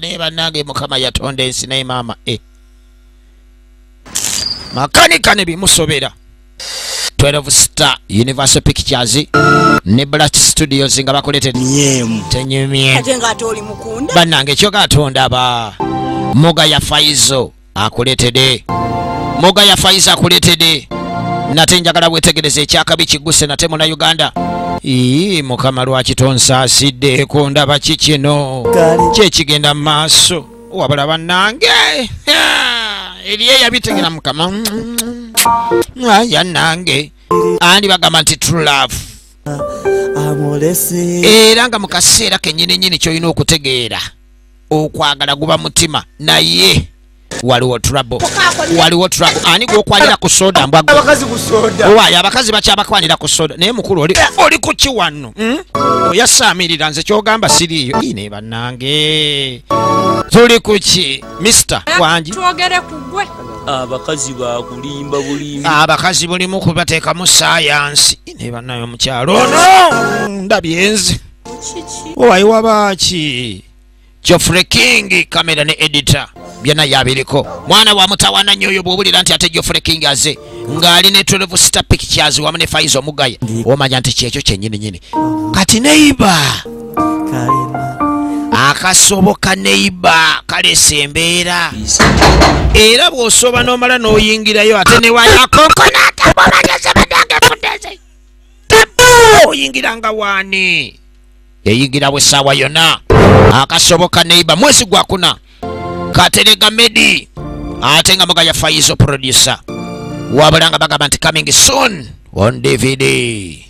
neba nange mukama yatonda ensi naye maama makanika ne bimusobera 12 Star Universal Pictures ne Black Studios nga bakuletedde tenyumye bannange ekyo gatonda ba Moga ya Faizo akuletedde nate njagala bwetegereze ekyakabi kiguse nate muna Uganda mukama lwaki tonsaasiddeeko ndaba kikino kyekigenda mu maaso wabula bannange eriye yabitegera mukama yannange andi bagamba nti true love era nga mu kaseera kennyini kyolina okutegeera okwagala guba mutima naye waliwo trouble ani gwokwanira ku soda mbwagowayo abakazi bakyabakwanira ku soda naye mukulu oli ku kiwanno oyasaamirira nze kyogamba siriiyo ine bannange tuli kuki Mr. Wanji twogere kugwe abakazi bulimu kubateekamu sayansi ine bannayo mukyalo ono ndabyenzi owayiwa baaki Geoffrey King kamera ne editor byana yabiriko mwana wa mutawana nyoyo bwobulira nti ate Geoffrey King aze ngali ne 12 Star Pictures wamu ne Faizo Mugaya omanya nti kyekyo kyennyini kati Neighbour Akasoobo ka Neighbour kalese embeera era bw'osoba n'omala n'oyingirayo ate ne wayakonkonata bw'obageze badange fundeze oyingiranga waani yayingira bw'essaawa yonna Akasoobo ka Neighbour mwezi gwa kuna Katerega Medi ate nga Moga ya Faizo producer wabulanga bagamba nti coming soon on DVD.